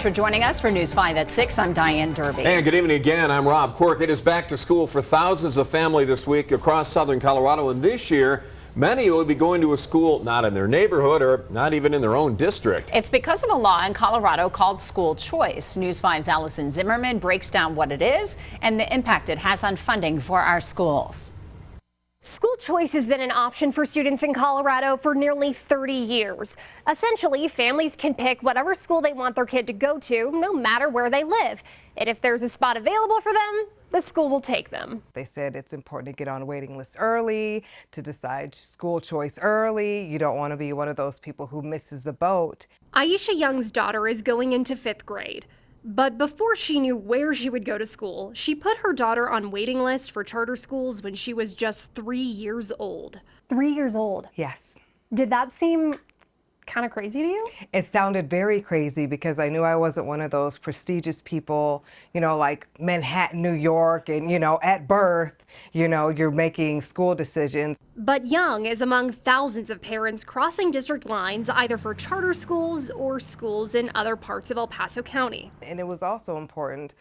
much for joining us for News 5 at 6. I'm Diane Derby. And good evening again. I'm Rob Cork. It is back to school for thousands of families this week across southern Colorado. And this year, many will be going to a school not in their neighborhood or not even in their own district. It's because of a law in Colorado called school choice. News 5's Allison Zimmerman breaks down what it is and the impact it has on funding for our schools. School choice has been an option for students in Colorado for nearly 30 years. Essentially, families can pick whatever school they want their kid to go to, no matter where they live. And if there's a spot available for them, the school will take them. They said it's important to get on a waiting list early, to decide school choice early. You don't want to be one of those people who misses the boat. Aisha Young's daughter is going into 5th grade. But before she knew where she would go to school, she put her daughter on waiting lists for charter schools when she was just 3 years old. 3 years old? Yes. Did that seem kind of crazy to you? It sounded very crazy because I knew I wasn't one of those prestigious people, like Manhattan, New York, and, at birth, you're making school decisions. But Young is among thousands of parents crossing district lines either for charter schools or schools in other parts of El Paso County. And it was also important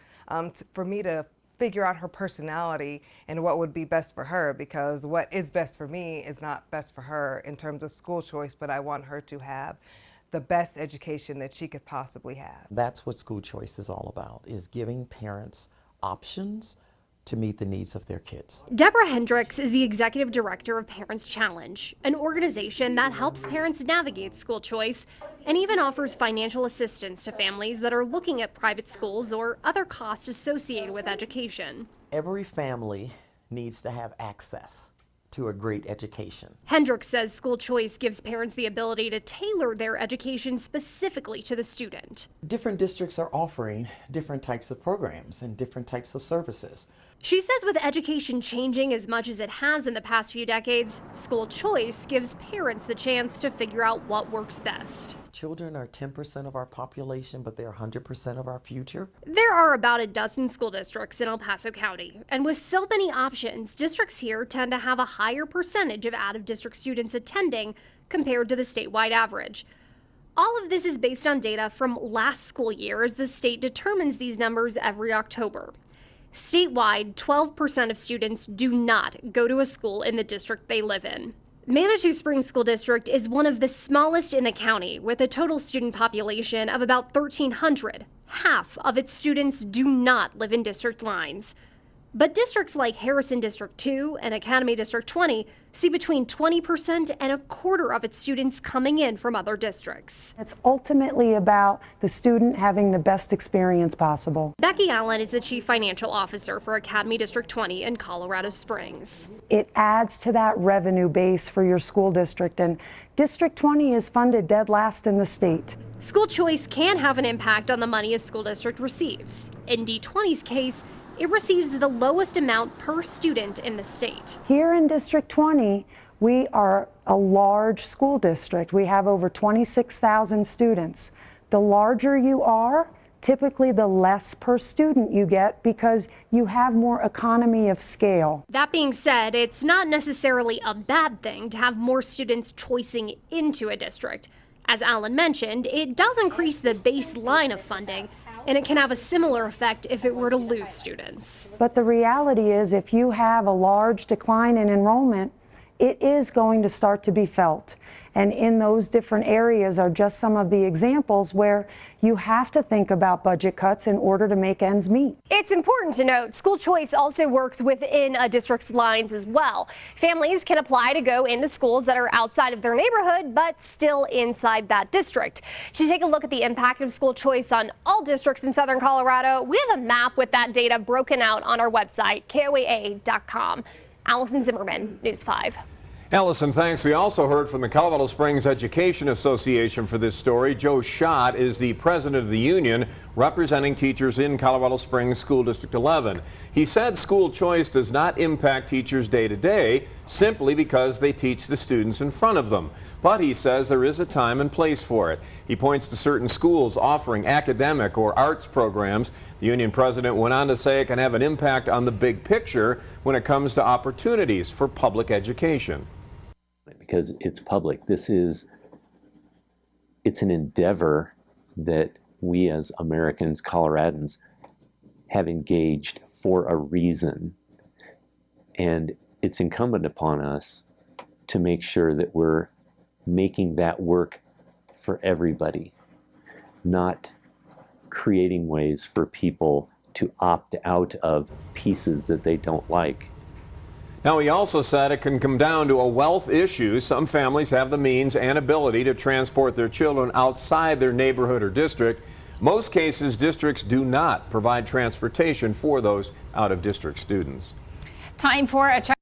for me to figure out her personality and what would be best for her, because what is best for me is not best for her in terms of school choice, but I want her to have the best education that she could possibly have. That's what school choice is all about, is giving parents options to meet the needs of their kids. Deborah Hendricks is the executive director of Parents Challenge, an organization that helps parents navigate school choice and even offers financial assistance to families that are looking at private schools or other costs associated with education. Every family needs to have access to a great education. Hendricks says school choice gives parents the ability to tailor their education specifically to the student. Different districts are offering different types of programs and different types of services. She says with education changing as much as it has in the past few decades, school choice gives parents the chance to figure out what works best. Children are 10% of our population, but they're 100% of our future. There are about a dozen school districts in El Paso County, and with so many options, districts here tend to have a higher percentage of out-of-district students attending compared to the statewide average. All of this is based on data from last school year, as the state determines these numbers every October. Statewide, 12% of students do not go to a school in the district they live in. Manitou Springs School District is one of the smallest in the county, with a total student population of about 1,300. Half of its students do not live in district lines. But districts like Harrison District 2 and Academy District 20 see between 20% and a quarter of its students coming in from other districts. It's ultimately about the student having the best experience possible. Becky Allen is the Chief Financial Officer for Academy District 20 in Colorado Springs. It adds to that revenue base for your school district, and District 20 is funded dead last in the state. School choice can have an impact on the money a school district receives. In D20's case, it receives the lowest amount per student in the state. Here in District 20, we are a large school district. We have over 26,000 students. The larger you are, typically the less per student you get because you have more economy of scale. That being said, it's not necessarily a bad thing to have more students choicing into a district. As Alan mentioned, it does increase the baseline of funding, and it can have a similar effect if it were to lose students. But the reality is, if you have a large decline in enrollment, it is going to start to be felt. And in those different areas are just some of the examples where you have to think about budget cuts in order to make ends meet. It's important to note school choice also works within a district's lines as well. Families can apply to go into schools that are outside of their neighborhood but still inside that district. To take a look at the impact of school choice on all districts in southern Colorado, we have a map with that data broken out on our website, KOAA.com. Allison Zimmerman, News 5. Allison, thanks. We also heard from the Colorado Springs Education Association for this story. Joe Schott is the president of the union representing teachers in Colorado Springs School District 11. He said school choice does not impact teachers day to day simply because they teach the students in front of them. But he says there is a time and place for it. He points to certain schools offering academic or arts programs. The union president went on to say it can have an impact on the big picture when it comes to opportunities for public education. Because it's public. It's an endeavor that we as Americans, Coloradans, have engaged for a reason. And it's incumbent upon us to make sure that we're making that work for everybody, not creating ways for people to opt out of pieces that they don't like. Now, he also said it can come down to a wealth issue. Some families have the means and ability to transport their children outside their neighborhood or district. Most cases, districts do not provide transportation for those out-of-district students. Time for a check.